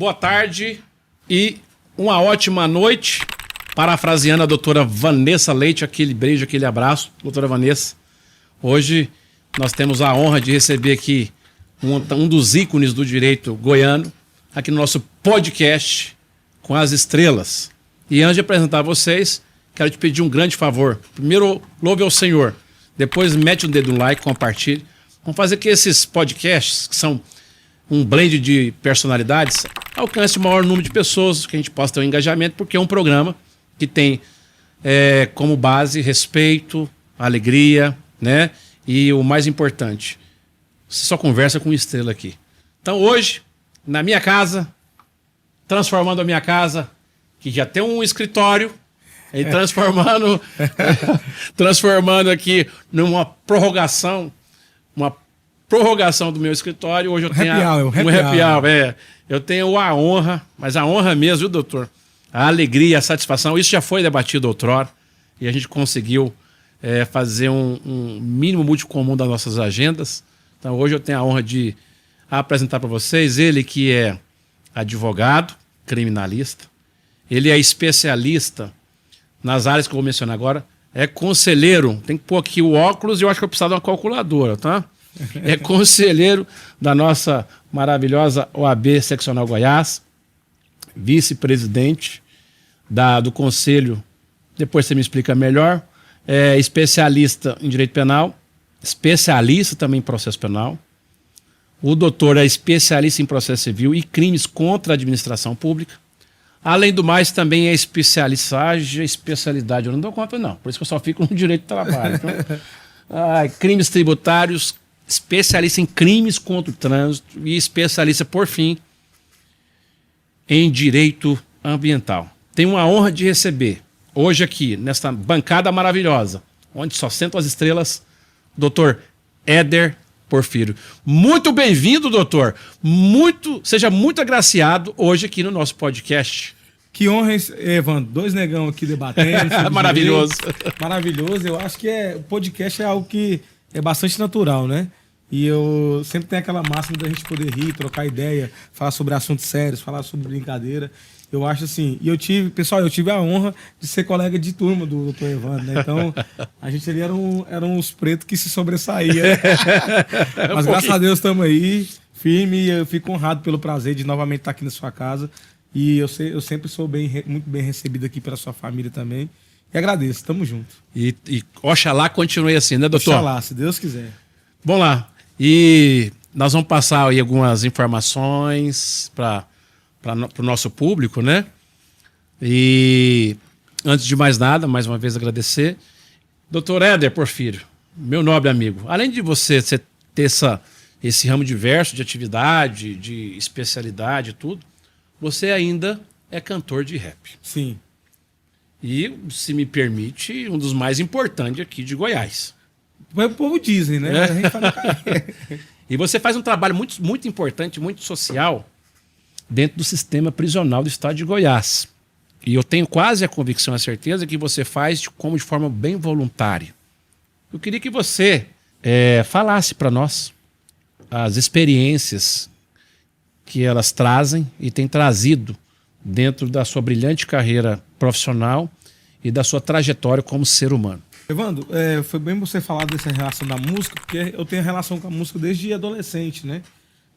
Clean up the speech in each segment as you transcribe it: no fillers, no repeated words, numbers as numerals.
boa tarde e uma ótima noite. Parafraseando a doutora Vanessa Leite, aquele beijo, aquele abraço. Doutora Vanessa, hoje nós temos a honra de receber aqui um dos ícones do direito goiano, aqui no nosso podcast com as estrelas. E antes de apresentar a vocês, quero te pedir um grande favor. Primeiro, louve ao Senhor. Depois, mete o dedo no like, compartilhe. Vamos fazer que esses podcasts, que são um blend de personalidades, alcance o maior número de pessoas, que a gente possa ter um engajamento, porque é um programa que tem como base respeito, alegria, né? E o mais importante, você só conversa com estrela aqui. Então hoje, na minha casa, transformando a minha casa, que já tem um escritório, e transformando aqui numa prorrogação do meu escritório. Hoje eu tenho um happy hour. Eu tenho a honra, mas a honra mesmo, viu, doutor? A alegria, a satisfação, isso já foi debatido outrora e a gente conseguiu fazer um mínimo múltiplo comum das nossas agendas. Então hoje eu tenho a honra de apresentar para vocês ele que é advogado, criminalista, ele é especialista nas áreas que eu vou mencionar agora, é conselheiro, tem que pôr aqui o óculos e eu acho que eu preciso de uma calculadora, tá? É conselheiro da nossa maravilhosa OAB Seccional Goiás, vice-presidente do Conselho, depois você me explica melhor, é especialista em direito penal, especialista também em processo penal. O doutor é especialista em processo civil e crimes contra a administração pública. Além do mais, também é especialidade, eu não dou conta não, por isso que eu só fico no direito do trabalho. Então, crimes tributários, especialista em crimes contra o trânsito e especialista, por fim, em direito ambiental. Tenho uma honra de receber hoje aqui, nesta bancada maravilhosa, onde só sentam as estrelas, doutor Éder Porfírio. Muito bem-vindo, doutor. Seja muito agraciado hoje aqui no nosso podcast. Que honra, Evandro. Dois negão aqui debatendo. Maravilhoso. Maravilhoso. Eu acho que o podcast é algo que é bastante natural, né? E eu sempre tenho aquela máxima da gente poder rir, trocar ideia, falar sobre assuntos sérios, falar sobre brincadeira. Eu acho assim, e eu tive a honra de ser colega de turma do Dr. Evandro, né? Então, a gente ali eram os pretos que se sobressaíam. Mas graças a Deus estamos aí, firme, e eu fico honrado pelo prazer de novamente estar aqui na sua casa. E eu sempre sou muito bem recebido aqui pela sua família também. E agradeço, estamos juntos. E oxalá continue assim, né, doutor? Oxalá, se Deus quiser. Vamos lá. E nós vamos passar aí algumas informações para o nosso público, né? E antes de mais nada, mais uma vez agradecer. Doutor Éder Porfírio, meu nobre amigo, além de você ter esse ramo diverso de atividade, de especialidade e tudo, você ainda é cantor de rap. Sim. E, se me permite, um dos mais importantes aqui de Goiás. O povo dizem, né? A gente fala... E você faz um trabalho muito, muito importante, muito social, dentro do sistema prisional do estado de Goiás. E eu tenho quase a convicção, a certeza que você faz de forma bem voluntária. Eu queria que você falasse para nós as experiências que elas trazem e têm trazido dentro da sua brilhante carreira profissional e da sua trajetória como ser humano. Evandro, foi bem você falar dessa relação da música, porque eu tenho relação com a música desde adolescente, né?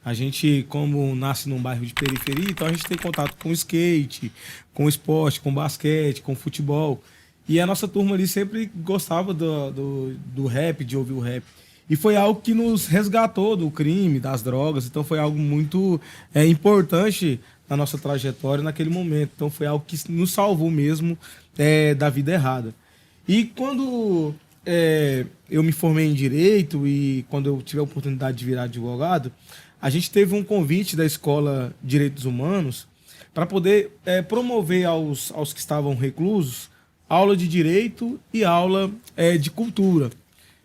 A gente, como nasce num bairro de periferia, então a gente tem contato com skate, com esporte, com basquete, com futebol. E a nossa turma ali sempre gostava do rap, de ouvir o rap. E foi algo que nos resgatou do crime, das drogas. Então foi algo muito importante na nossa trajetória naquele momento. Então foi algo que nos salvou mesmo da vida errada. E quando eu me formei em Direito e quando eu tive a oportunidade de virar advogado, a gente teve um convite da Escola de Direitos Humanos para poder promover aos que estavam reclusos aula de Direito e aula de Cultura.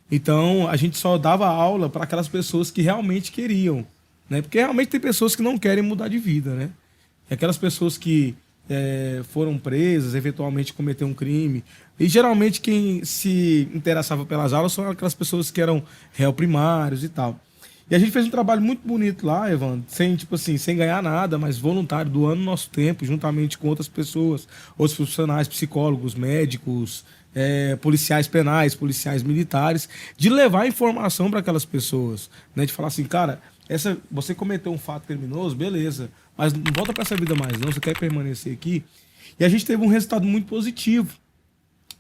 Então, a gente só dava aula para aquelas pessoas que realmente queriam, né? Porque realmente tem pessoas que não querem mudar de vida, né? E aquelas pessoas que foram presas, eventualmente cometeram um crime. E geralmente quem se interessava pelas aulas são aquelas pessoas que eram réu primários e tal. E a gente fez um trabalho muito bonito lá, Evandro, sem, tipo assim, sem ganhar nada, mas voluntário, doando nosso tempo, juntamente com outras pessoas, outros profissionais, psicólogos, médicos, policiais penais, policiais militares, de levar informação para aquelas pessoas, né? De falar assim, cara, você cometeu um fato criminoso, beleza, mas não volta para essa vida mais não, você quer permanecer aqui. E a gente teve um resultado muito positivo.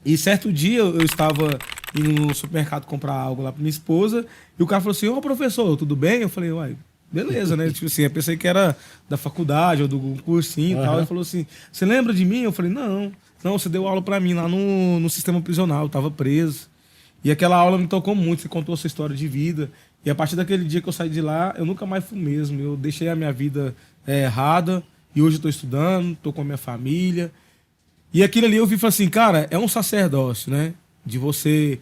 E certo dia eu estava indo no supermercado comprar algo lá para minha esposa e o cara falou assim, ô professor, tudo bem? Eu falei, uai, beleza, né? Tipo assim, eu pensei que era da faculdade ou do cursinho e tal. Ele falou assim, você lembra de mim? Eu falei, não, você deu aula para mim lá no sistema prisional, eu estava preso. E aquela aula me tocou muito, você contou a sua história de vida. E a partir daquele dia que eu saí de lá, eu nunca mais fui o mesmo. Eu deixei a minha vida errada e hoje eu estou estudando, estou com a minha família. E aquilo ali eu vi e falei assim, cara, é um sacerdócio, né? De você...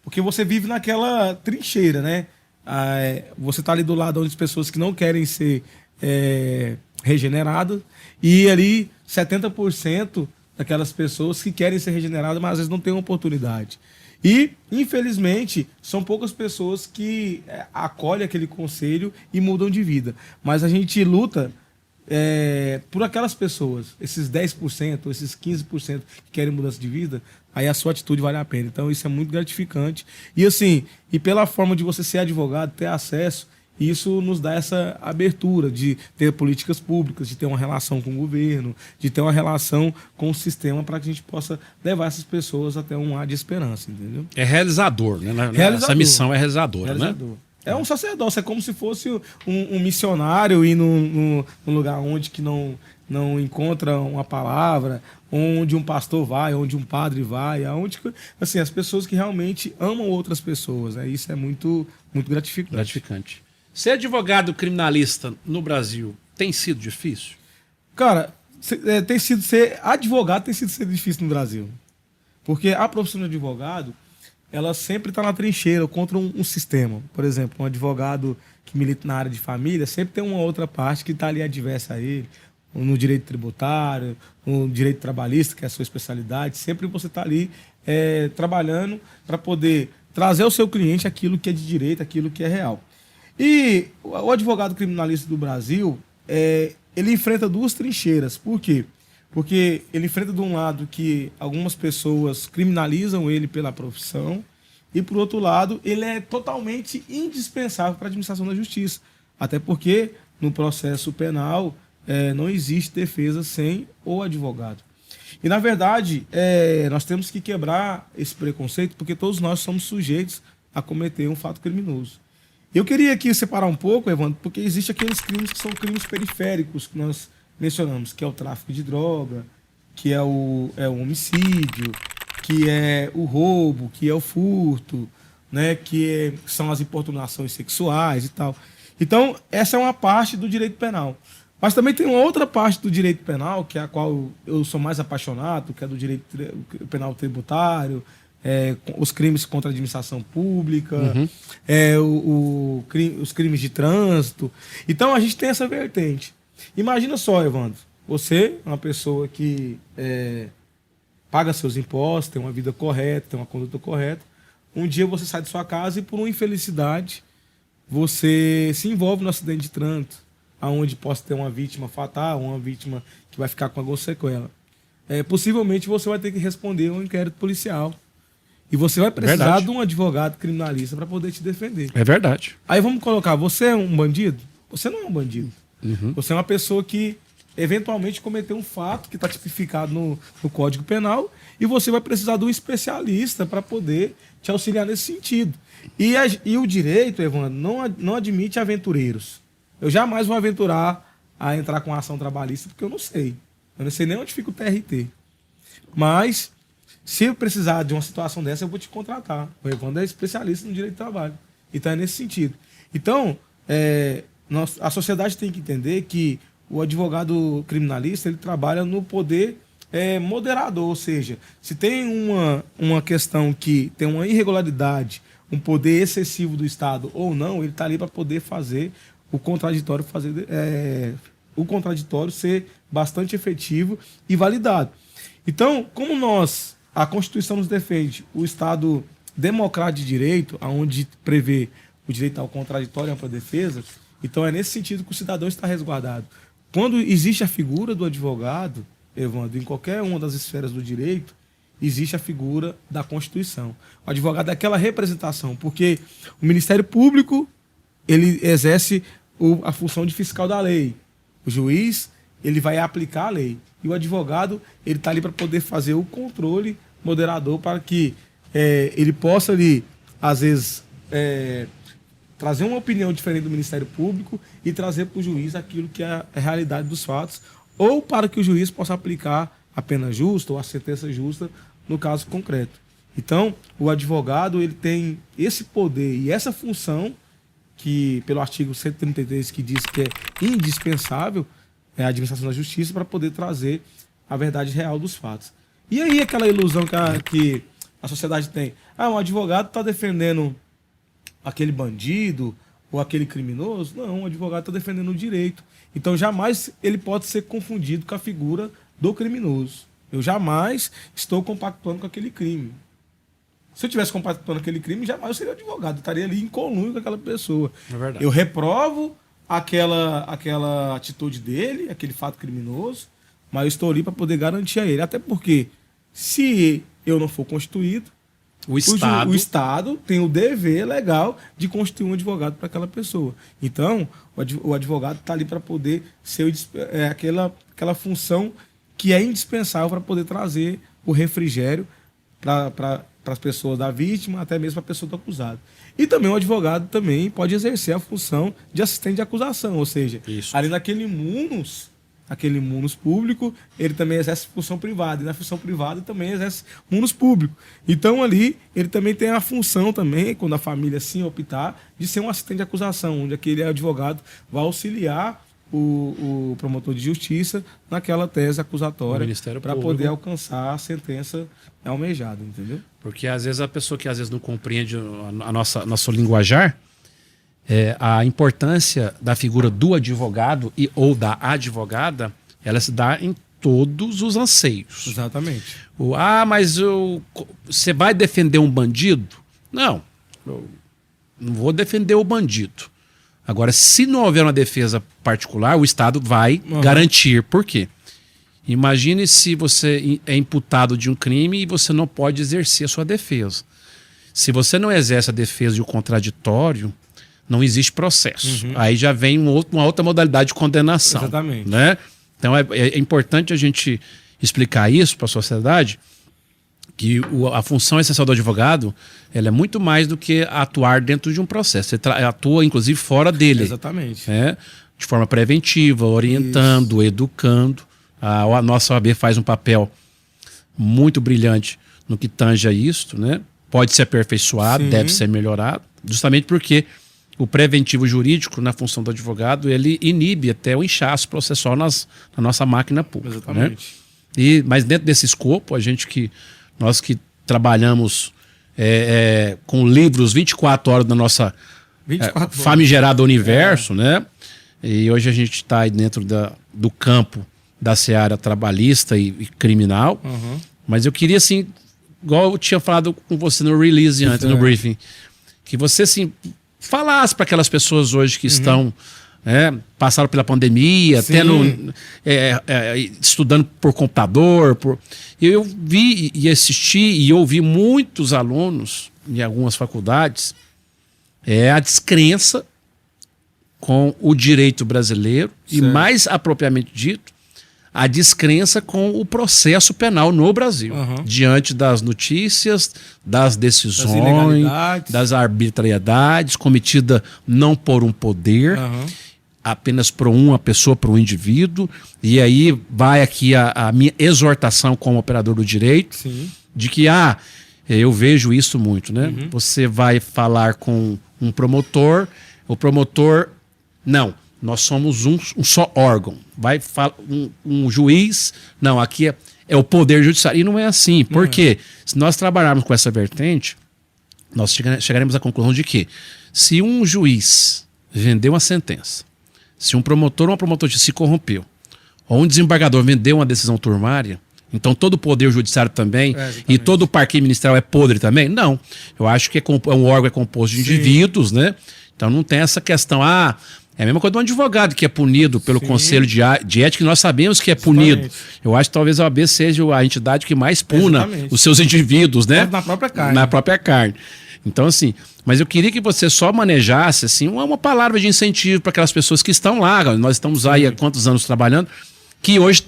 Porque você vive naquela trincheira, né? Você tá ali do lado das pessoas que não querem ser regeneradas e ali 70% daquelas pessoas que querem ser regeneradas, mas às vezes não têm oportunidade. E, infelizmente, são poucas pessoas que acolhem aquele conselho e mudam de vida. Mas a gente luta... por aquelas pessoas, esses 10%, esses 15% que querem mudança de vida, aí a sua atitude vale a pena. Então isso é muito gratificante. E assim, e pela forma de você ser advogado, ter acesso, isso nos dá essa abertura de ter políticas públicas, de ter uma relação com o governo, de ter uma relação com o sistema para que a gente possa levar essas pessoas até um ar de esperança, entendeu? É realizador, né? Realizador. Essa missão é realizadora, Realizador. Né? É um sacerdócio, é como se fosse um missionário ir num lugar onde que não encontra uma palavra, onde um pastor vai, onde um padre vai, aonde assim, as pessoas que realmente amam outras pessoas. Isso é muito, muito gratificante. Ser advogado criminalista no Brasil tem sido difícil? Cara, ser advogado tem sido difícil no Brasil. Porque a profissão de advogado, ela sempre está na trincheira contra um sistema. Por exemplo, um advogado que milita na área de família sempre tem uma outra parte que está ali adversa a ele, no direito tributário, no direito trabalhista, que é a sua especialidade. Sempre você está ali trabalhando para poder trazer ao seu cliente aquilo que é de direito, aquilo que é real. E o advogado criminalista do Brasil, ele enfrenta duas trincheiras. Por quê? Porque ele enfrenta de um lado que algumas pessoas criminalizam ele pela profissão e, por outro lado, ele é totalmente indispensável para a administração da justiça. Até porque, no processo penal, não existe defesa sem o advogado. E, na verdade, nós temos que quebrar esse preconceito porque todos nós somos sujeitos a cometer um fato criminoso. Eu queria aqui separar um pouco, Evandro, porque existem aqueles crimes que são crimes periféricos que nós mencionamos, que é o tráfico de droga, que é o homicídio, que é o roubo, que é o furto, né, que são as importunações sexuais e tal. Então, essa é uma parte do direito penal. Mas também tem uma outra parte do direito penal, que é a qual eu sou mais apaixonado, que é do direito penal tributário, os crimes contra a administração pública, os crimes de trânsito. Então, a gente tem essa vertente. Imagina só, Evandro, você é uma pessoa que paga seus impostos, tem uma vida correta, tem uma conduta correta. Um dia você sai de sua casa e, por uma infelicidade, você se envolve no acidente de trânsito, onde possa ter uma vítima fatal, uma vítima que vai ficar com alguma sequela. Possivelmente você vai ter que responder um inquérito policial. E você vai precisar de um advogado criminalista para poder te defender. É verdade. Aí vamos colocar, você é um bandido? Você não é um bandido. Você é uma pessoa que eventualmente cometeu um fato que está tipificado no Código Penal e você vai precisar de um especialista para poder te auxiliar nesse sentido. E o direito, Evandro, não admite aventureiros. Eu jamais vou aventurar a entrar com ação trabalhista porque eu não sei. Eu não sei nem onde fica o TRT. Mas, se eu precisar de uma situação dessa, eu vou te contratar. O Evandro é especialista no direito do trabalho. Então é nesse sentido. Então, a sociedade tem que entender que o advogado criminalista ele trabalha no poder moderador, ou seja, se tem uma questão que tem uma irregularidade, um poder excessivo do Estado ou não, ele está ali para poder fazer o contraditório ser bastante efetivo e validado. Então, como a Constituição nos defende o Estado democrático de direito, onde prevê o direito ao contraditório e ampla defesa. Então é nesse sentido que o cidadão está resguardado. Quando existe a figura do advogado, Evandro, em qualquer uma das esferas do direito, existe a figura da Constituição. O advogado é aquela representação, porque o Ministério Público ele exerce a função de fiscal da lei. O juiz ele vai aplicar a lei. E o advogado ele está ali para poder fazer o controle moderador para que ele possa ali, às vezes, trazer uma opinião diferente do Ministério Público e trazer para o juiz aquilo que é a realidade dos fatos, ou para que o juiz possa aplicar a pena justa ou a sentença justa no caso concreto. Então, o advogado ele tem esse poder e essa função que, pelo artigo 133, que diz que é indispensável a administração da justiça para poder trazer a verdade real dos fatos. E aí aquela ilusão que a sociedade tem. Um advogado está defendendo aquele bandido ou aquele criminoso. Não, o advogado está defendendo o direito. Então jamais ele pode ser confundido com a figura do criminoso. Eu jamais estou compactuando com aquele crime. Se eu estivesse compactuando com aquele crime, jamais eu seria advogado. Eu estaria ali em conluio com aquela pessoa. É verdade. Eu reprovo aquela atitude dele, aquele fato criminoso, mas eu estou ali para poder garantir a ele. Até porque, se eu não for constituído, o Estado tem o dever legal de constituir um advogado para aquela pessoa. Então, o advogado está ali para poder ser aquela função que é indispensável para poder trazer o refrigério para as pessoas da vítima, até mesmo para a pessoa do acusado. E também o advogado também pode exercer a função de assistente de acusação, ou seja, ali naquele munus público, ele também exerce função privada, e na função privada também exerce munus público. Então ali ele também tem a função também, quando a família assim optar, de ser um assistente de acusação, onde aquele advogado vai auxiliar o promotor de justiça naquela tese acusatória para poder alcançar a sentença almejada, entendeu? Porque às vezes a pessoa que às vezes não compreende a nosso linguajar, a importância da figura do advogado ou da advogada, ela se dá em todos os anseios. Exatamente. Mas você vai defender um bandido? Não, eu não vou defender o bandido. Agora, se não houver uma defesa particular, o Estado vai garantir. Por quê? Imagine se você é imputado de um crime e você não pode exercer a sua defesa. Se você não exerce a defesa de um contraditório, não existe processo. Aí já vem uma outra modalidade de condenação. Exatamente. Né? Então é importante a gente explicar isso para a sociedade, que a função essencial do advogado ela é muito mais do que atuar dentro de um processo. Você atua, inclusive, fora dele. Exatamente. De forma preventiva, orientando, educando. A nossa OAB faz um papel muito brilhante no que tange a isso, né? Pode ser aperfeiçoado, deve ser melhorado, justamente porque o preventivo jurídico, na função do advogado, ele inibe até o inchaço processual na nossa máquina pública. Exatamente. Né? Mas dentro desse escopo, nós que trabalhamos com livros 24 horas da nossa famigerada universo, né? E hoje a gente está aí dentro do campo da seara trabalhista e criminal. Mas eu queria, assim, igual eu tinha falado com você no release antes, no briefing, que você, assim, falasse para aquelas pessoas hoje que estão... passaram pela pandemia, estudando por computador. Eu vi e assisti e ouvi muitos alunos em algumas faculdades a descrença com o direito brasileiro e, mais apropriadamente dito, a descrença com o processo penal no Brasil, diante das notícias, das decisões, das arbitrariedades cometidas não por um poder, apenas por uma pessoa, por um indivíduo. E aí vai aqui a minha exortação como operador do direito, de que eu vejo isso muito, né? Você vai falar com um promotor, o promotor, não, nós somos um só órgão. Vai falar um juiz, não, aqui é o poder judiciário. E não é assim. Por quê? Se nós trabalharmos com essa vertente, nós chegaremos à conclusão de que se um juiz vendeu uma sentença, se um promotor ou uma promotora se corrompeu, ou um desembargador vendeu uma decisão turmária, Então todo o poder judiciário também exatamente. e todo o parquinho ministerial é podre também? Não. Eu acho que um órgão é composto de indivíduos, né? Então não tem essa questão, é a mesma coisa de um advogado que é punido pelo Conselho de Ética, que nós sabemos que é punido. Eu acho que talvez a OAB seja a entidade que mais puna os seus indivíduos, né? Na própria carne. Na própria carne. Então, assim, mas eu queria que você só manejasse, assim, uma palavra de incentivo para aquelas pessoas que estão lá. Nós estamos aí há quantos anos trabalhando, que hoje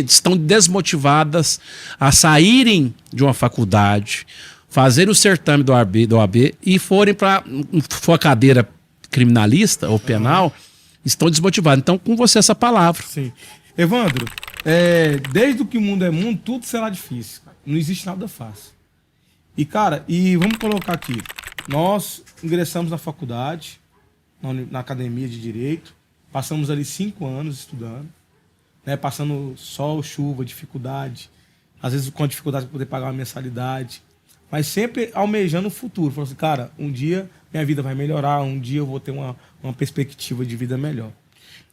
estão desmotivadas a saírem de uma faculdade, fazerem o certame do OAB e forem para a cadeira criminalista ou penal, estão desmotivados. Então, com você essa palavra. Sim. Evandro, desde que o mundo é mundo, tudo será difícil. Não existe nada fácil. E, cara, vamos colocar aqui. Nós ingressamos na faculdade, na academia de Direito, passamos ali 5 anos estudando, né, passando sol, chuva, dificuldade, às vezes com dificuldade para poder pagar uma mensalidade, mas sempre almejando o futuro. Falando assim, cara, um dia minha vida vai melhorar, um dia eu vou ter uma perspectiva de vida melhor.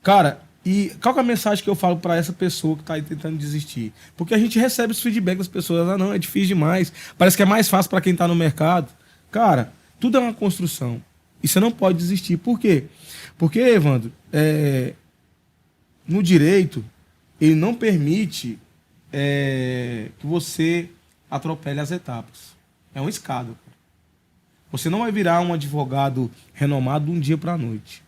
Cara, e qual que é a mensagem que eu falo para essa pessoa que está aí tentando desistir? Porque a gente recebe esse feedback das pessoas, não, é difícil demais, parece que é mais fácil para quem está no mercado. Cara, tudo é uma construção e você não pode desistir. Por quê? Porque, Evandro, no direito, ele não permite que você atropele as etapas. É uma escada. Você não vai virar um advogado renomado de um dia para a noite.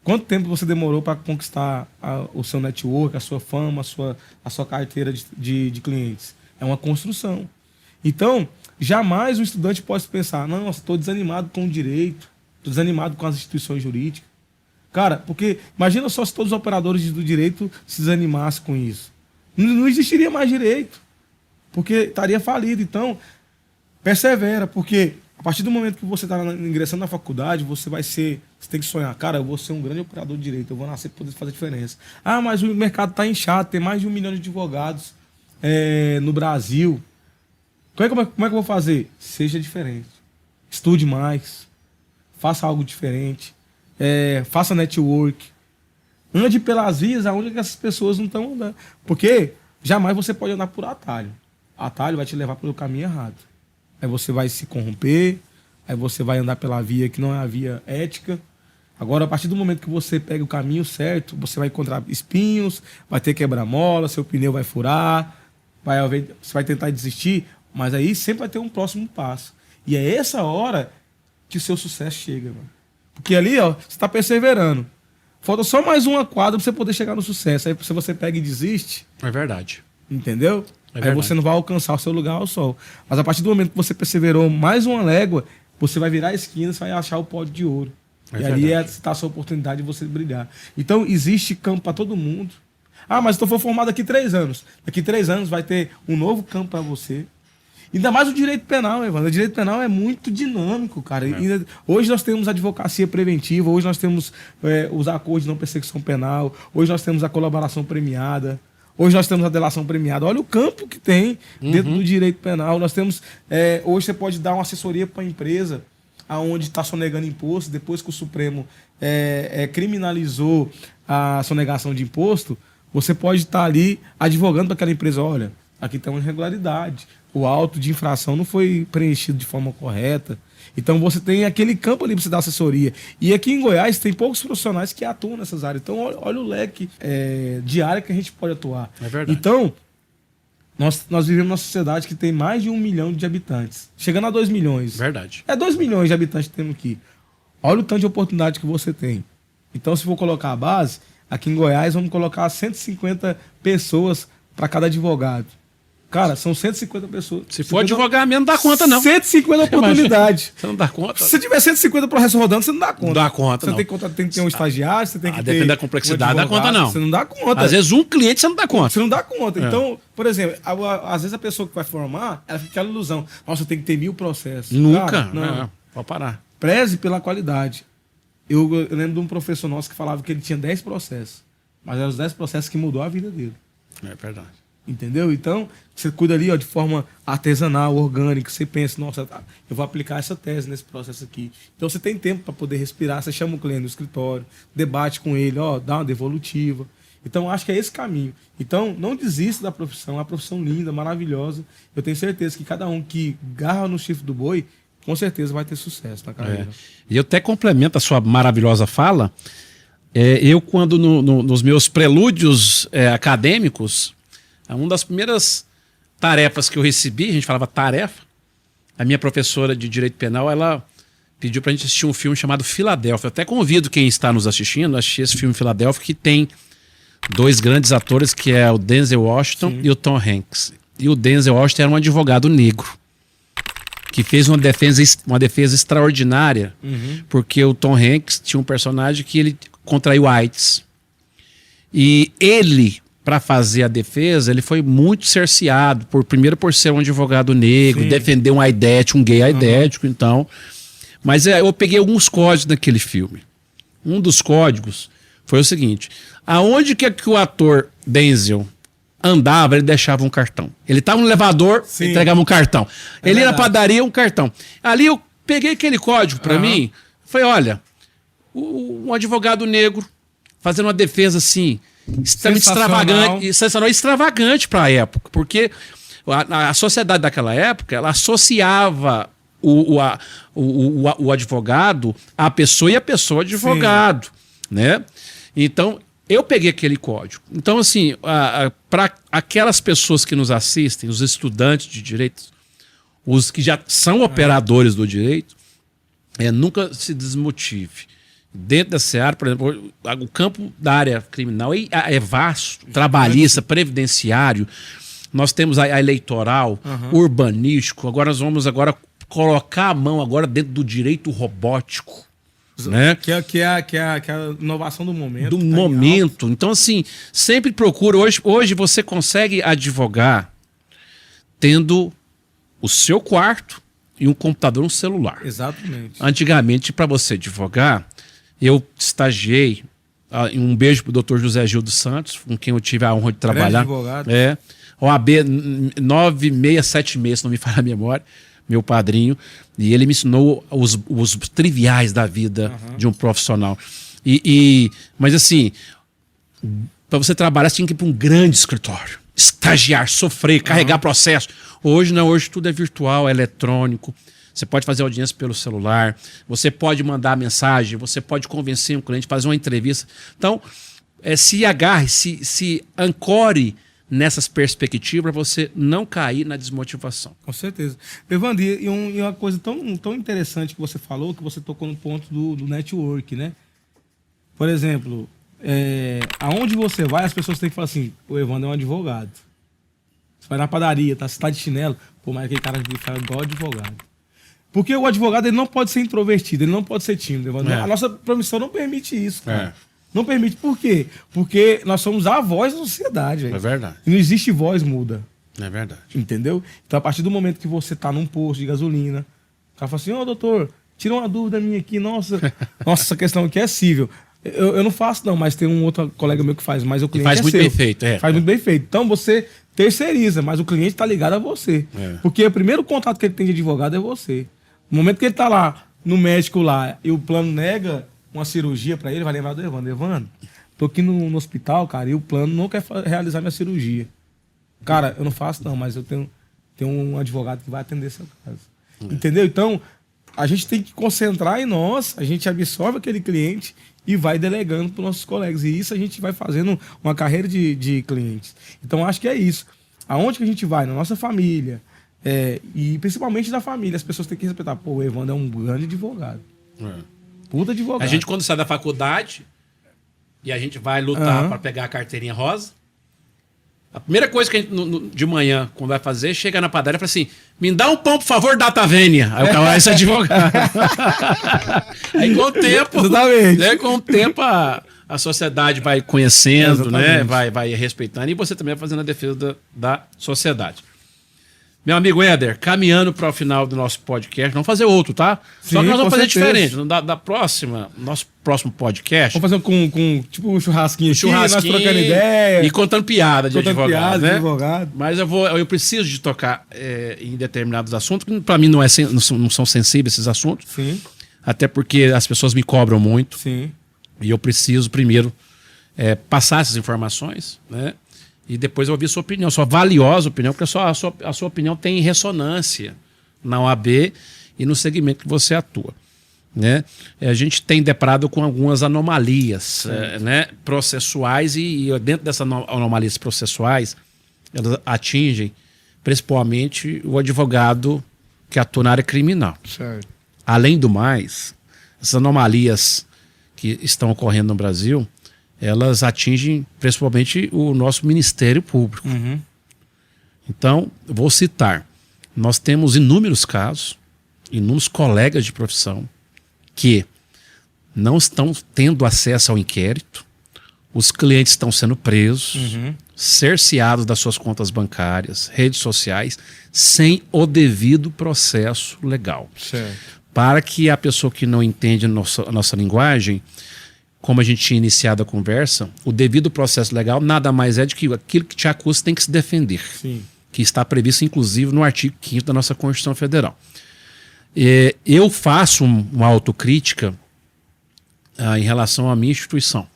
Quanto tempo você demorou para conquistar o seu network, a sua fama, a sua carteira de clientes? É uma construção. Então, jamais o estudante pode pensar, não, estou desanimado com o direito, estou desanimado com as instituições jurídicas. Cara, porque imagina só se todos os operadores do direito se desanimassem com isso. Não existiria mais direito, porque estaria falido. Então, persevera, porque a partir do momento que você está ingressando na faculdade, você tem que sonhar, cara, eu vou ser um grande operador de direito, eu vou nascer para poder fazer diferença. Mas o mercado está inchado, tem mais de 1 milhão de advogados no Brasil. Como é que eu vou fazer? Seja diferente. Estude mais, faça algo diferente, faça network, ande pelas vias aonde essas pessoas não estão andando. Porque jamais você pode andar por atalho. Atalho vai te levar pelo caminho errado. Aí você vai se corromper, aí você vai andar pela via que não é a via ética. Agora, a partir do momento que você pega o caminho certo, você vai encontrar espinhos, vai ter quebra-mola, seu pneu vai furar, você vai tentar desistir, mas aí sempre vai ter um próximo passo. E é essa hora que o seu sucesso chega, mano. Porque ali, ó, você está perseverando. Falta só mais uma quadra para você poder chegar no sucesso. Aí se você pega e desiste... É verdade. Entendeu? É aí você não vai alcançar o seu lugar ao sol. Mas a partir do momento que você perseverou mais uma légua, você vai virar a esquina, você vai achar o pódio de ouro. E ali está a sua oportunidade de você brilhar. Então, existe campo para todo mundo. Mas eu for formado daqui 3 anos. Daqui 3 anos vai ter um novo campo para você. Ainda mais o direito penal, Evandro. O direito penal é muito dinâmico, cara. Hoje nós temos a advocacia preventiva, hoje nós temos os acordos de não persecução penal, hoje nós temos a colaboração premiada. Hoje nós temos a delação premiada. Olha o campo que tem dentro do direito penal. Nós temos... hoje você pode dar uma assessoria para a empresa onde está sonegando imposto. Depois que o Supremo criminalizou a sonegação de imposto, você pode estar ali advogando para aquela empresa. Olha, aqui tem uma irregularidade. O auto de infração não foi preenchido de forma correta. Então você tem aquele campo ali para você dar assessoria. E aqui em Goiás tem poucos profissionais que atuam nessas áreas. Então olha o leque de área que a gente pode atuar. É verdade. Então, nós vivemos numa sociedade que tem mais de 1 milhão de habitantes. Chegando a 2 milhões. Verdade. 2 milhões de habitantes que temos aqui. Olha o tanto de oportunidade que você tem. Então, se for colocar a base, aqui em Goiás vamos colocar 150 pessoas para cada advogado. Cara, são 150 pessoas. Se for advogar mesmo, não dá conta, não. 150 oportunidades. Você não dá conta? Se você tiver 150 processos rodando, você não dá conta. Não dá conta, você não. Tem que ter um estagiário, você tem que ter... Depende da complexidade, não dá conta, não. Você não dá conta. Às vezes um cliente você não dá conta. Você não dá conta. Então, por exemplo, às vezes a pessoa que vai formar, ela fica aquela ilusão. Nossa, tem que ter 1000 processos. Nunca. Cara, não. Pode parar. Preze pela qualidade. Eu lembro de um professor nosso que falava que ele tinha 10 processos. Mas eram os 10 processos que mudou a vida dele. É verdade. Entendeu? Então, você cuida ali, ó, de forma artesanal, orgânica. Você pensa, nossa, eu vou aplicar essa tese nesse processo aqui. Então, você tem tempo para poder respirar. Você chama o cliente no escritório, debate com ele, ó, dá uma devolutiva. Então, acho que é esse caminho. Então, não desista da profissão, é uma profissão linda, maravilhosa. Eu tenho certeza que cada um que garra no chifre do boi, com certeza vai ter sucesso na carreira. E eu até complemento a sua maravilhosa fala. Eu, quando nos meus prelúdios acadêmicos, uma das primeiras tarefas que eu recebi, a gente falava tarefa, a minha professora de Direito Penal, ela pediu pra gente assistir um filme chamado Filadélfia. Eu até convido quem está nos assistindo a assistir esse filme Filadélfia, que tem 2 grandes atores, que é o Denzel Washington e o Tom Hanks. E o Denzel Washington era um advogado negro, que fez uma defesa extraordinária, porque o Tom Hanks tinha um personagem que ele contraiu AIDS. E ele, para fazer a defesa, ele foi muito cerceado, primeiro por ser um advogado negro, defender um aidético, um gay aidético, então. Mas eu peguei alguns códigos daquele filme. Um dos códigos foi o seguinte: aonde que o ator Denzel andava, ele deixava um cartão. Ele estava no elevador, entregava um cartão. Ele ia na padaria, um cartão. Ali eu peguei aquele código para mim, falei, olha, um advogado negro fazendo uma defesa assim, extremamente extravagante para a época, porque a sociedade daquela época, ela associava o advogado à pessoa e a pessoa ao advogado, né? Então, eu peguei aquele código. Então, assim, para aquelas pessoas que nos assistem, os estudantes de direito, os que já são operadores do direito, nunca se desmotive. Dentro dessa área, por exemplo, o campo da área criminal é vasto, trabalhista, previdenciário. Nós temos a eleitoral, urbanístico. Agora nós vamos colocar a mão dentro do direito robótico. Né? Que é a inovação do momento. Do momento. Então, assim, sempre procura. Hoje você consegue advogar tendo o seu quarto e um computador, um celular. Exatamente. Antigamente, para você advogar, eu estagiei. Um beijo pro Dr. José Gil dos Santos, com quem eu tive a honra de trabalhar. Advogado. OAB 9676, se não me falha a memória. Meu padrinho, e ele me ensinou os triviais da vida de um profissional. Mas assim, para você trabalhar, você tinha que ir para um grande escritório, estagiar, sofrer, carregar processo. Hoje não, hoje tudo é virtual, é eletrônico. Você pode fazer audiência pelo celular, você pode mandar mensagem, você pode convencer um cliente, fazer uma entrevista. Então, se agarre, se ancore nessas perspectivas para você não cair na desmotivação. Com certeza. Evandro, e uma coisa tão interessante que você falou, que você tocou no ponto do network, né? Por exemplo, aonde você vai, as pessoas têm que falar assim, o Evandro é um advogado. Você vai na padaria, você tá de chinelo, mas aquele cara fala igual advogado. Porque o advogado ele não pode ser introvertido, ele não pode ser tímido. Evandro. A nossa profissão não permite isso, cara. Não permite. Por quê? Porque nós somos a voz da sociedade. Véio. É verdade. E não existe voz muda. É verdade. Entendeu? Então, a partir do momento que você tá num posto de gasolina, o cara fala assim, doutor, tira uma dúvida minha aqui, nossa, essa questão aqui é cível. Eu não faço não, mas tem um outro colega meu que faz, mas o cliente faz muito bem feito. Faz muito bem feito. Então, você terceiriza, mas o cliente tá ligado a você. Porque o primeiro contato que ele tem de advogado é você. No momento que ele tá lá, no médico lá, e o plano nega uma cirurgia pra ele, vai lembrar do Evandro. Evandro, tô aqui no hospital, cara, e o plano não quer realizar minha cirurgia. Cara, eu não faço não, mas eu tenho um advogado que vai atender seu caso. Entendeu? Então, a gente tem que concentrar em nós, a gente absorve aquele cliente e vai delegando para os nossos colegas. E isso a gente vai fazendo uma carreira de clientes. Então, acho que é isso. Aonde que a gente vai? Na nossa família. E principalmente na família. As pessoas têm que respeitar. Pô, o Evandro é um grande advogado. Puta advogado. A gente, quando sai da faculdade e a gente vai lutar para pegar a carteirinha rosa, a primeira coisa que a gente, de manhã, quando vai fazer, chega na padaria e fala assim, me dá um pão, por favor, data vênia. Aí o cara vai ser advogado. Aí com o tempo, né, com o tempo a sociedade vai conhecendo, né, vai respeitando, e você também vai fazendo a defesa da sociedade. Meu amigo Éder, caminhando para o final do nosso podcast, vamos fazer outro, tá? Sim, só que nós vamos fazer certeza. diferente. Nosso próximo podcast. Vamos fazer com tipo um churrasquinho aqui, nós trocando ideia. E contando piada de advogado, piada, né? de advogado. Mas eu preciso de tocar em determinados assuntos, que para mim não são sensíveis esses assuntos. Sim. Até porque as pessoas me cobram muito. Sim. E eu preciso, primeiro, passar essas informações, né? E depois ouvir sua opinião, sua valiosa opinião, porque só a sua opinião tem ressonância na OAB e no segmento que você atua, né? A gente tem deparado com algumas anomalias, né, processuais e dentro dessas anomalias processuais, elas atingem principalmente o advogado que atua na área criminal. Certo. Além do mais, essas anomalias que estão ocorrendo no Brasil, elas atingem principalmente o nosso Ministério Público. Uhum. Então, vou citar, nós temos inúmeros casos, inúmeros colegas de profissão que não estão tendo acesso ao inquérito, os clientes estão sendo presos, cerceados das suas contas bancárias, redes sociais, sem o devido processo legal. Certo. Para que a pessoa que não entende a nossa linguagem, como a gente tinha iniciado a conversa, o devido processo legal nada mais é de que aquilo que te acusa tem que se defender. Sim. Que está previsto, inclusive, no artigo 5º da nossa Constituição Federal. Eu faço uma autocrítica em relação à minha instituição.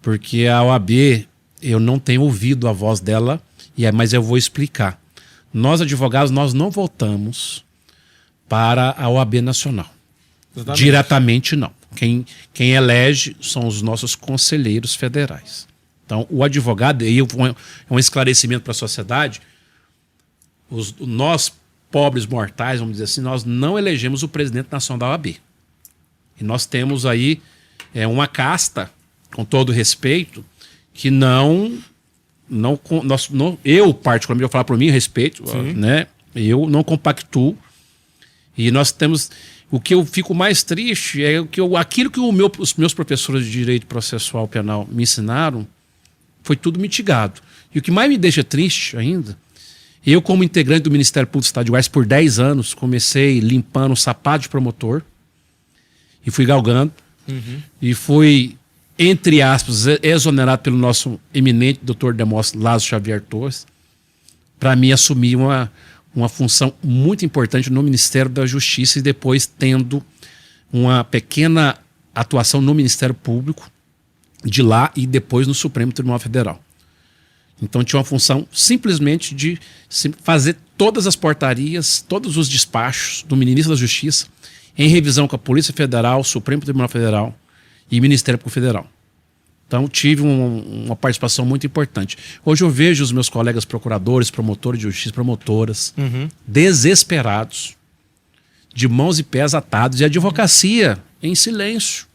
Porque a OAB, eu não tenho ouvido a voz dela, mas eu vou explicar. Nós, advogados, nós não votamos para a OAB Nacional. Exatamente. Diretamente, não. Quem elege são os nossos conselheiros federais. Então, o advogado, e um esclarecimento para a sociedade, nós, pobres mortais, vamos dizer assim, nós não elegemos o presidente nacional da OAB. E nós temos aí uma casta, com todo respeito, que eu, particularmente, vou falar por mim, respeito, né? Eu não compactuo. E nós temos... O que eu fico mais triste é aquilo que os meus professores de direito processual penal me ensinaram foi tudo mitigado. E o que mais me deixa triste ainda, eu como integrante do Ministério Público do Estado de Goiás por 10 anos, comecei limpando o sapato de promotor e fui galgando e fui, entre aspas, exonerado pelo nosso eminente doutor Demóstenes Lázaro Xavier Torres, para mim assumir uma função muito importante no Ministério da Justiça e depois tendo uma pequena atuação no Ministério Público de lá e depois no Supremo Tribunal Federal. Então tinha uma função simplesmente de fazer todas as portarias, todos os despachos do Ministro da Justiça em revisão com a Polícia Federal, Supremo Tribunal Federal e Ministério Público Federal. Então tive uma participação muito importante. Hoje eu vejo os meus colegas procuradores, promotores de justiça, promotoras, desesperados, de mãos e pés atados, e a advocacia em silêncio.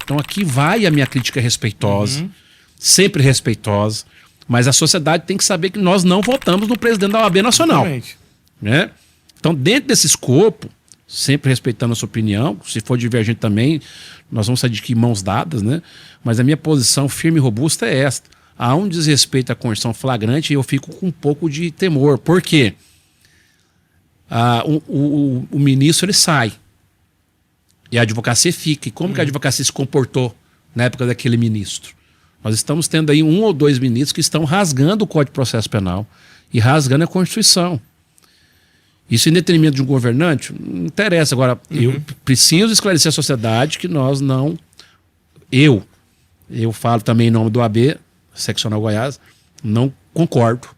Então aqui vai a minha crítica respeitosa, sempre respeitosa, mas a sociedade tem que saber que nós não votamos no presidente da OAB Nacional. Né? Então, dentro desse escopo, sempre respeitando a sua opinião, se for divergente também, nós vamos sair de aqui mãos dadas, né? Mas a minha posição firme e robusta é esta. Há um desrespeito à Constituição flagrante e eu fico com um pouco de temor. Por quê? O ministro ele sai e a advocacia fica. E como que a advocacia se comportou na época daquele ministro? Nós estamos tendo aí 1 ou 2 ministros que estão rasgando o Código de Processo Penal e rasgando a Constituição. Isso em detrimento de um governante? Não interessa. Agora, eu preciso esclarecer à sociedade que nós não... Eu falo também em nome do OAB, Seccional Goiás, não concordo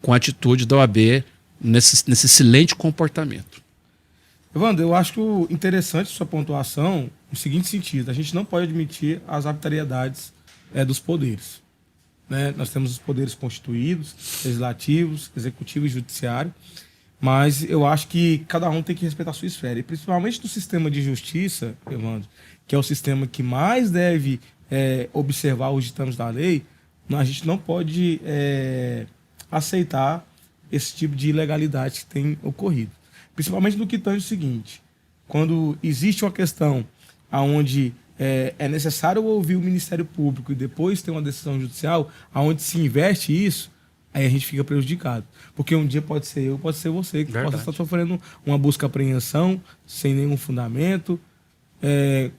com a atitude da OAB nesse excelente comportamento. Evandro, eu acho interessante sua pontuação no seguinte sentido: a gente não pode admitir as arbitrariedades dos poderes. Né? Nós temos os poderes constituídos, legislativos, executivo e judiciário, mas eu acho que cada um tem que respeitar a sua esfera. E principalmente no sistema de justiça, Evandro, que é o sistema que mais deve observar os ditames da lei, a gente não pode aceitar esse tipo de ilegalidade que tem ocorrido. Principalmente no que tange o seguinte: quando existe uma questão onde é necessário ouvir o Ministério Público e depois ter uma decisão judicial, onde se investe isso, aí a gente fica prejudicado. Porque um dia pode ser eu, pode ser você, que possa estar sofrendo uma busca-apreensão sem nenhum fundamento.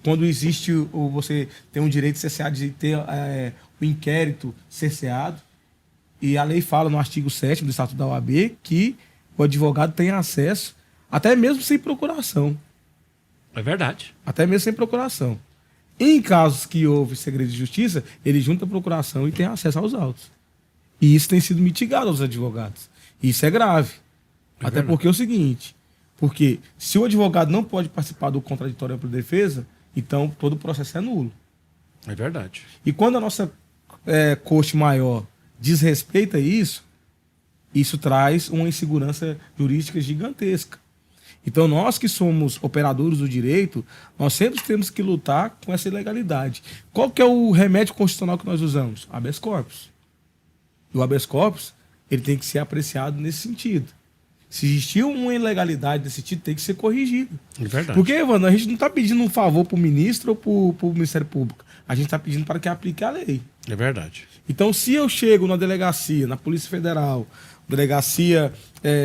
Quando existe, você tem um direito cerceado de ter o inquérito cerceado, e a lei fala no artigo 7º do Estatuto da OAB que o advogado tem acesso, até mesmo sem procuração. É verdade. Até mesmo sem procuração. Em casos que houve segredo de justiça, ele junta a procuração e tem acesso aos autos. E isso tem sido mitigado aos advogados. Isso é grave. Até porque é o seguinte, porque se o advogado não pode participar do contraditório para defesa, então todo o processo é nulo. É verdade. E quando a nossa corte maior desrespeita isso, isso traz uma insegurança jurídica gigantesca. Então nós que somos operadores do direito, nós sempre temos que lutar com essa ilegalidade. Qual que é o remédio constitucional que nós usamos? Habeas corpus. E o habeas corpus, ele tem que ser apreciado nesse sentido. Se existir uma ilegalidade desse tipo, tem que ser corrigida. É verdade. Porque, Evandro, a gente não está pedindo um favor para o ministro ou para o Ministério Público. A gente está pedindo para que aplique a lei. É verdade. Então, se eu chego na delegacia, na Polícia Federal, delegacia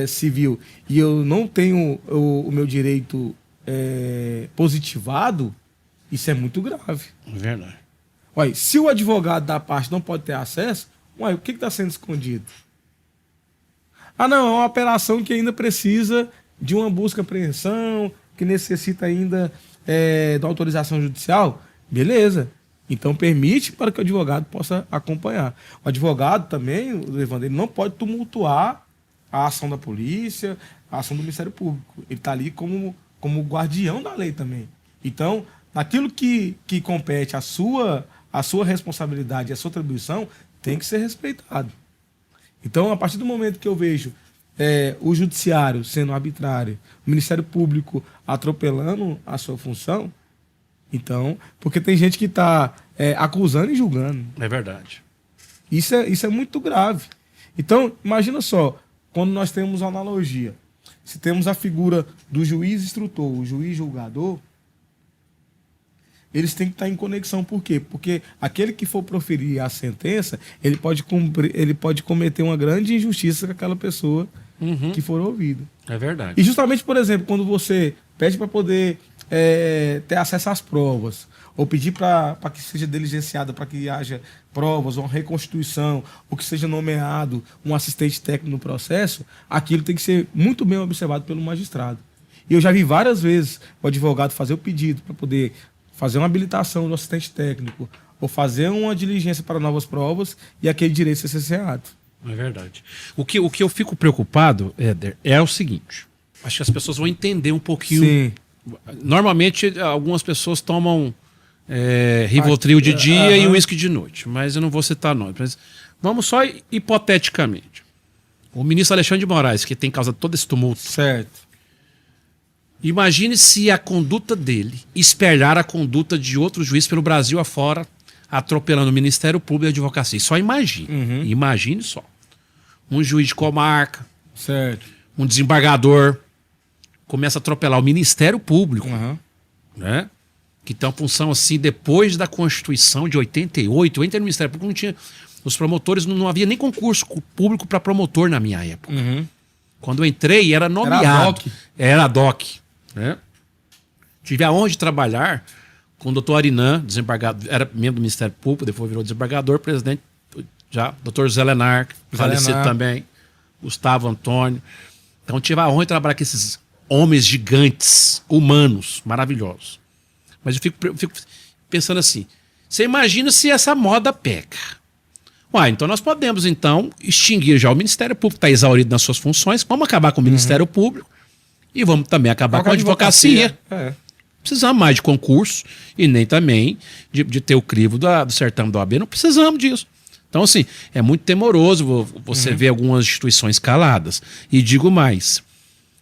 civil, e eu não tenho o meu direito positivado, isso é muito grave. É verdade. Olha, se o advogado da parte não pode ter acesso, o que está sendo escondido? Ah, não, é uma operação que ainda precisa de uma busca e apreensão, que necessita ainda da autorização judicial. Beleza. Então permite para que o advogado possa acompanhar. O advogado também, Evandro, ele não pode tumultuar a ação da polícia, a ação do Ministério Público. Ele está ali como guardião da lei também. Então, naquilo que compete a sua responsabilidade, a sua atribuição, tem que ser respeitado. Então, a partir do momento que eu vejo o judiciário sendo arbitrário, o Ministério Público atropelando a sua função, então, porque tem gente que está acusando e julgando. É verdade. Isso é muito grave. Então, imagina só, quando nós temos a analogia, se temos a figura do juiz instrutor, o juiz julgador, eles têm que estar em conexão. Por quê? Porque aquele que for proferir a sentença, ele pode cometer uma grande injustiça com aquela pessoa que for ouvida. É verdade. E justamente, por exemplo, quando você pede para poder ter acesso às provas, ou pedir para que seja diligenciada, para que haja provas, ou uma reconstituição, ou que seja nomeado um assistente técnico no processo, aquilo tem que ser muito bem observado pelo magistrado. E eu já vi várias vezes o advogado fazer o pedido para poder fazer uma habilitação do assistente técnico, ou fazer uma diligência para novas provas, e aquele direito ser cerceado. É verdade. O que eu fico preocupado, Éder, é o seguinte. Acho que as pessoas vão entender um pouquinho. Sim. Normalmente, algumas pessoas tomam Rivotril de dia e uísque de noite. Mas eu não vou citar nomes. Mas vamos só hipoteticamente. O ministro Alexandre de Moraes, que tem causado todo esse tumulto. Certo. Imagine se a conduta dele espelhar a conduta de outro juiz pelo Brasil afora, atropelando o Ministério Público e a advocacia. Só imagine. Imagine só. Um juiz de comarca, Certo. um desembargador, começa a atropelar o Ministério Público, né? Que tem uma função assim, depois da Constituição de 88, eu entrei no Ministério Público, não tinha, os promotores, não havia nem concurso público para promotor na minha época. Quando eu entrei, era nomeado. Era DOC. Né? Tive a honra de trabalhar com o doutor Arinan, desembargador, era membro do Ministério Público, depois virou desembargador, presidente, já, doutor Zé Lenar, falecido também, Gustavo Antônio. Então tive a honra de trabalhar com esses homens gigantes, humanos, maravilhosos. Mas eu fico pensando assim, você imagina se essa moda pega? Então nós podemos, então, extinguir já o Ministério Público, está exaurido nas suas funções, vamos acabar com o Ministério Público e vamos também acabar com a advocacia. Precisamos mais de concurso e nem também de ter o crivo do certame da OAB, não precisamos disso. Então, assim, é muito temoroso você ver algumas instituições caladas. E digo mais,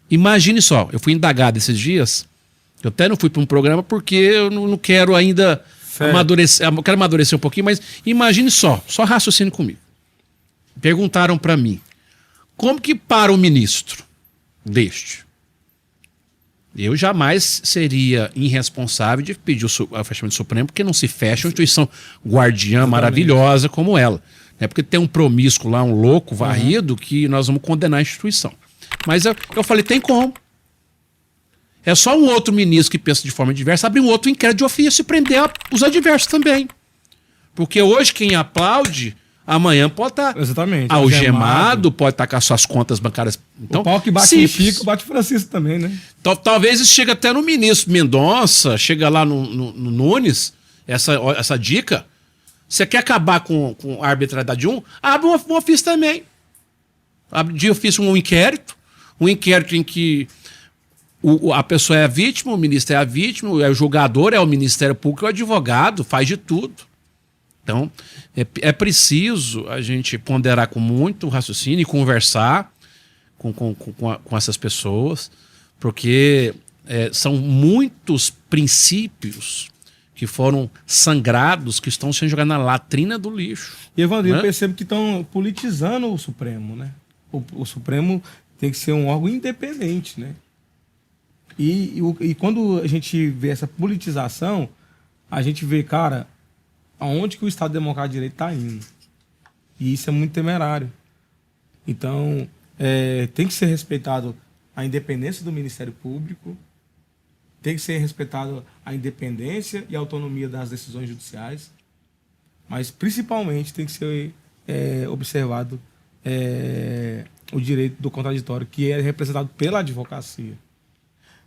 imagine só, eu fui indagado esses dias, eu até não fui para um programa porque eu não quero ainda amadurecer, eu quero amadurecer um pouquinho, mas imagine só raciocínio comigo. Perguntaram para mim, como que para o ministro deste? Eu jamais seria irresponsável de pedir o fechamento do Supremo, porque não se fecha uma instituição guardiã maravilhosa como ela. Né? Porque tem um promíscuo lá, um louco varrido, que nós vamos condenar a instituição. Mas eu falei, tem como. É só um outro ministro que pensa de forma diversa abrir um outro inquérito de ofício e prender os adversos também. Porque hoje quem aplaude, amanhã pode estar algemado, pode estar com as suas contas bancárias. Então, o pau que bate em Chico, bate Francisco também, né? Talvez isso chegue até no ministro Mendonça, chega lá no Nunes, essa dica. Você quer acabar com a arbitrariedade de um? Abre um ofício também. Abre de ofício um inquérito em que a pessoa é a vítima, o ministro é a vítima, o julgador é o Ministério Público, o advogado faz de tudo. Então, é preciso a gente ponderar com muito raciocínio e conversar com essas pessoas, porque são muitos princípios que foram sangrados, que estão sendo jogados na latrina do lixo. E, Evandro, né? eu percebo que estão politizando o Supremo, né? O Supremo tem que ser um órgão independente, né? E quando a gente vê essa politização, a gente vê, cara, aonde que o Estado Democrático de Direito está indo. E isso é muito temerário. Então, tem que ser respeitado a independência do Ministério Público, tem que ser respeitado a independência e a autonomia das decisões judiciais, mas principalmente tem que ser observado o direito do contraditório, que é representado pela advocacia.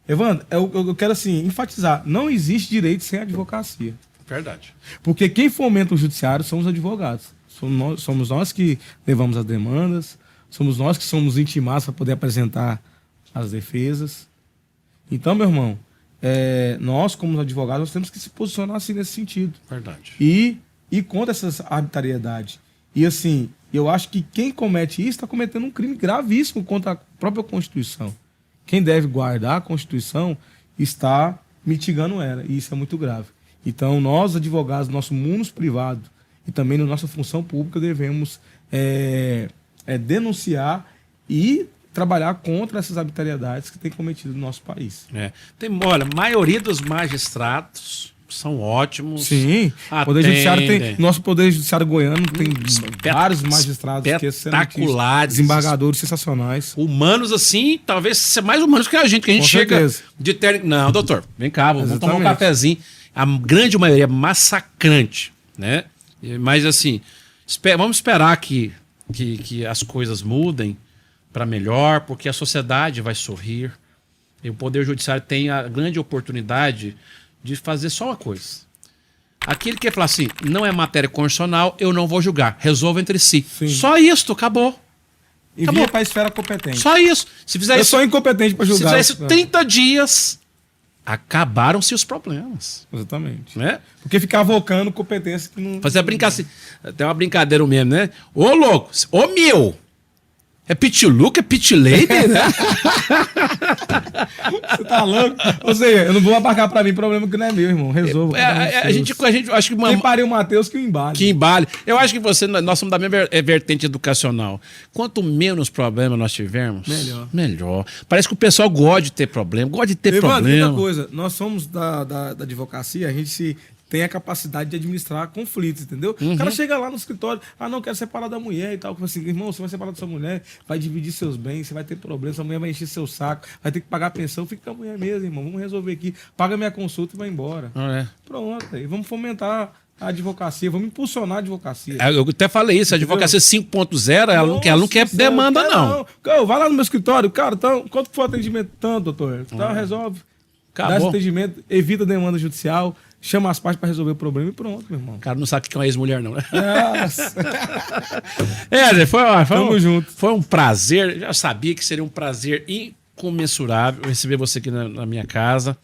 Evandro, eu quero assim enfatizar, não existe direito sem advocacia. Verdade. Porque quem fomenta o judiciário são os advogados. Somos nós que levamos as demandas, somos nós que somos intimados para poder apresentar as defesas. Então, meu irmão, nós, como advogados, nós temos que se posicionar assim nesse sentido. Verdade. E contra essa arbitrariedade. E assim, eu acho que quem comete isso está cometendo um crime gravíssimo contra a própria Constituição. Quem deve guardar a Constituição está mitigando ela, e isso é muito grave. Então, nós, advogados, no nosso mundo privado e também na nossa função pública, devemos denunciar e trabalhar contra essas arbitrariedades que têm cometido no nosso país. Olha, a maioria dos magistrados são ótimos. Sim, Poder Judiciário tem, nosso Poder Judiciário goiano tem vários magistrados espetaculares, desembargadores sensacionais. Humanos assim, talvez ser mais humanos que a gente Com chega certeza. de terno. Não, doutor, vem cá, vamos tomar um Exatamente. cafezinho. A grande maioria é massacrante, né? Mas assim, vamos esperar que as coisas mudem para melhor, porque a sociedade vai sorrir. E o Poder Judiciário tem a grande oportunidade de fazer só uma coisa. Aquele que falar assim, não é matéria constitucional, eu não vou julgar. Resolva entre si. Sim. Só isso, acabou. Envia para a esfera competente. Só isso. Se fizer Eu isso, sou incompetente para se julgar. fizer isso 30 dias, acabaram-se os problemas. Exatamente. Né? Porque ficar avocando competência que não... Fazer brincar assim. Tem uma brincadeira mesmo, né? Ô, louco, ô meu! É Pituluca, é Pitlady, né? Você tá louco? Ou seja, eu não vou abarcar pra mim problema que não é meu, irmão. Resolva. A gente acho que Quem pariu o Matheus que o embale. que embale. Eu acho que nós somos da mesma vertente educacional. Quanto menos problema nós tivermos, melhor. Parece que o pessoal gosta de ter problema, gosta de ter Evandro, problema. outra coisa, nós somos da advocacia, a gente tem a capacidade de administrar conflitos, entendeu? O cara chega lá no escritório, não, quero separar da mulher e tal. Assim, irmão, você vai separar da sua mulher, vai dividir seus bens, você vai ter problema, sua mulher vai encher seu saco, vai ter que pagar a pensão, fica com a mulher mesmo, irmão, vamos resolver aqui, paga minha consulta e vai embora. Pronto, aí vamos fomentar a advocacia, vamos impulsionar a advocacia. Eu até falei isso, a advocacia 5.0, ela não quer demanda, não. Vai lá no meu escritório, cara, então, quanto for o atendimento? Tanto, doutor. Então resolve. Dá esse atendimento, evita a demanda judicial, chama as partes para resolver o problema e pronto, meu irmão. O cara não sabe o que é uma ex-mulher, não, né? Nossa. Tamo junto. Foi um prazer. Já sabia que seria um prazer incomensurável receber você aqui na minha casa,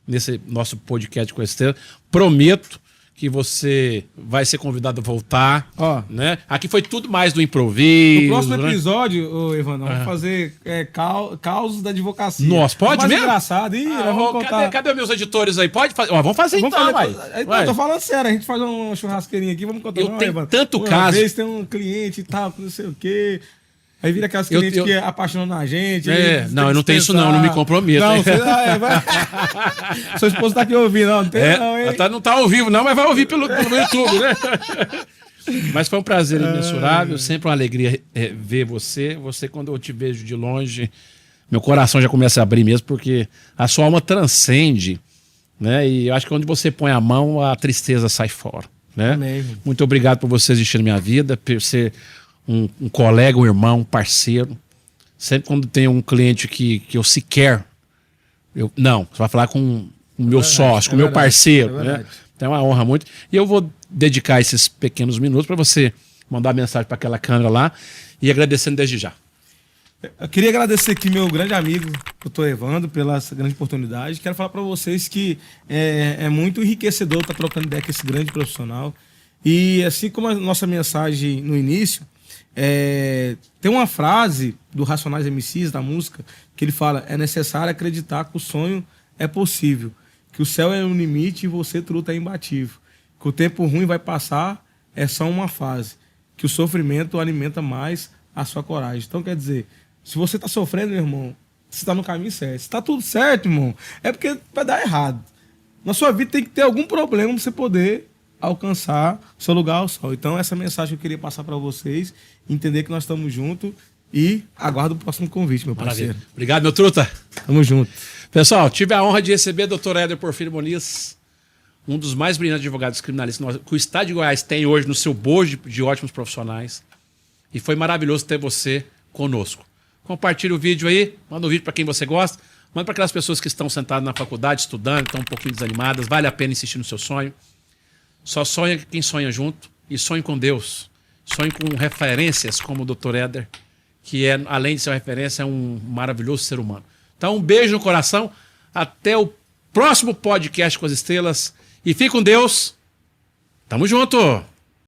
nesse nosso podcast com a Estrela. Prometo que você vai ser convidado a voltar. Né? Aqui foi tudo mais do improviso. No próximo né? episódio, Evandro, vamos fazer causos da advocacia. Nossa, pode mais mesmo? engraçado. Vamos contar. Cadê os meus editores aí? Pode fazer? Vamos fazer então, Eu tô falando sério, a gente faz uma churrasqueirinha aqui, vamos contar. Eu tenho Evandro, tanto uma caso. vez tem um cliente e tal, não sei o quê. Aí vira aquelas clientes que apaixonam na gente. Não, eu não tenho isso não me comprometo. Não, Sua esposa tá aqui ouvindo, não tem não, hein? Não tá ao vivo não, mas vai ouvir pelo YouTube, né? Mas foi um prazer imensurável, sempre uma alegria ver você. Você, quando eu te vejo de longe, meu coração já começa a abrir mesmo, porque a sua alma transcende, né? E eu acho que onde você põe a mão, a tristeza sai fora, né? Amém. Muito obrigado por você existir na minha vida, por ser um colega, um irmão, um parceiro. Sempre quando tem um cliente que eu sequer... Não, você vai falar com o meu sócio, com o meu parceiro. Né? Então é uma honra muito. E eu vou dedicar esses pequenos minutos para você mandar mensagem para aquela câmera lá e agradecendo desde já. Eu queria agradecer aqui meu grande amigo, doutor Evandro, pela essa grande oportunidade. Quero falar para vocês que é muito enriquecedor estar trocando ideia com esse grande profissional. E assim como a nossa mensagem no início, tem uma frase do Racionais MCs, da música, que ele fala: é necessário acreditar que o sonho é possível, que o céu é um limite e você truta é imbatível, que o tempo ruim vai passar, é só uma fase, que o sofrimento alimenta mais a sua coragem. Então, quer dizer, se você está sofrendo, meu irmão, você está no caminho certo. Se está tudo certo, irmão, é porque vai dar errado. Na sua vida tem que ter algum problema para você poder alcançar seu lugar ao sol. Então, essa mensagem que eu queria passar para vocês, entender que nós estamos juntos e aguardo o próximo convite, meu parceiro. Maravilha. Obrigado, meu truta. Tamo junto. Pessoal, tive a honra de receber o Dr. Éder Porfírio Moniz, um dos mais brilhantes advogados criminalistas que o Estado de Goiás tem hoje no seu bojo de ótimos profissionais. E foi maravilhoso ter você conosco. Compartilhe o vídeo aí, manda o vídeo para quem você gosta, manda para aquelas pessoas que estão sentadas na faculdade, estudando, estão um pouquinho desanimadas, vale a pena insistir no seu sonho. Só sonha quem sonha junto e sonhe com Deus. Sonhe com referências como o Dr. Éder, que é, além de ser uma referência, é um maravilhoso ser humano. Então, um beijo no coração, até o próximo podcast com as estrelas e fique com Deus. Tamo junto!